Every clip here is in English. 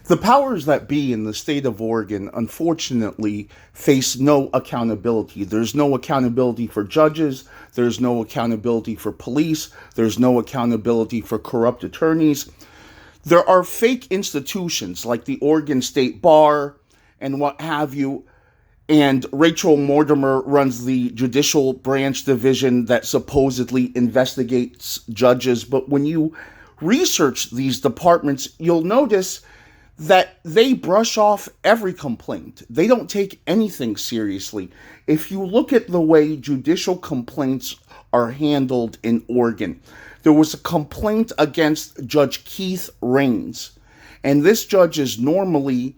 The powers that be in the state of Oregon, unfortunately, face no accountability. There's no accountability for judges. There's no accountability for police. There's no accountability for corrupt attorneys. There are fake institutions like the Oregon State Bar and what have you. And Rachel Mortimer runs the judicial branch division that supposedly investigates judges. But when you research these departments, you'll notice that they brush off every complaint. They don't take anything seriously. If you look at the way judicial complaints are handled in Oregon, there was a complaint against Judge Keith Raines, and this judge is normally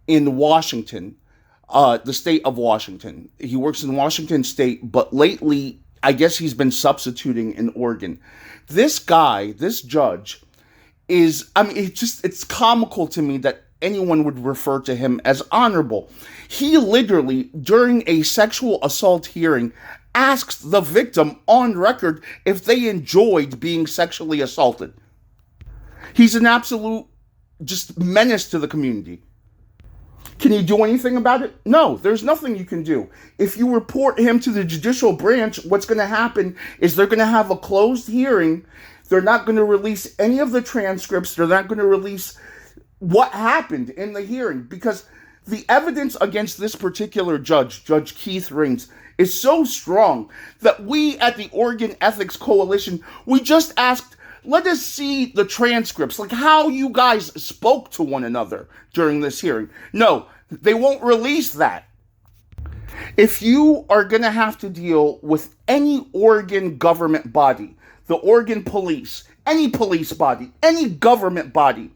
in Washington, the state of Washington. He works in Washington state, but lately, I guess he's been substituting in Oregon. This guy, this judge, it's comical to me that anyone would refer to him as honorable. He literally, during a sexual assault hearing, asked the victim on record if they enjoyed being sexually assaulted. He's an absolute just menace to the community. Can you do anything about it? No, there's nothing you can do. If you report him to the judicial branch, what's going to happen is they're going to have a closed hearing. They're not going to release any of the transcripts. They're not going to release what happened in the hearing because the evidence against this particular judge, Judge Keith Raines, is so strong that we at the Oregon Ethics Coalition, we just asked, let us see the transcripts, like how you guys spoke to one another during this hearing. No, they won't release that. If you are going to have to deal with any Oregon government body, the Oregon police, any police body, any government body,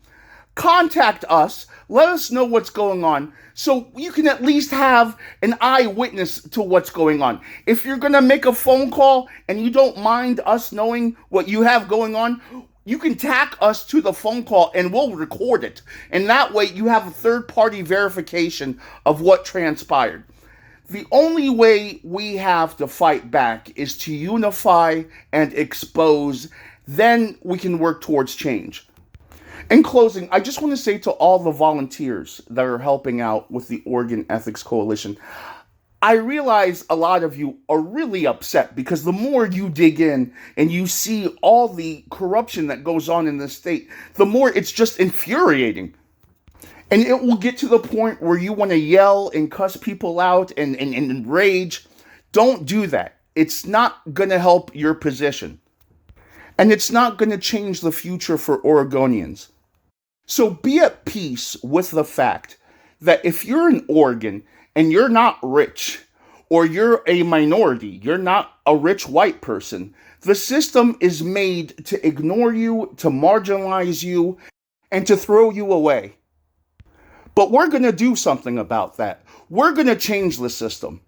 contact us. Let us know what's going on so you can at least have an eyewitness to what's going on. If you're going to make a phone call and you don't mind us knowing what you have going on, you can tack us to the phone call and we'll record it. And that way you have a third-party verification of what transpired. The only way we have to fight back is to unify and expose. Then we can work towards change. In closing, I just want to say to all the volunteers that are helping out with the Oregon Ethics Coalition, I realize a lot of you are really upset because the more you dig in and you see all the corruption that goes on in this state, the more it's just infuriating. And it will get to the point where you want to yell and cuss people out and rage. Don't do that. It's not going to help your position. And it's not going to change the future for Oregonians. So be at peace with the fact that if you're in Oregon and you're not rich, or you're a minority, you're not a rich white person, the system is made to ignore you, to marginalize you, and to throw you away. But we're going to do something about that. We're going to change the system.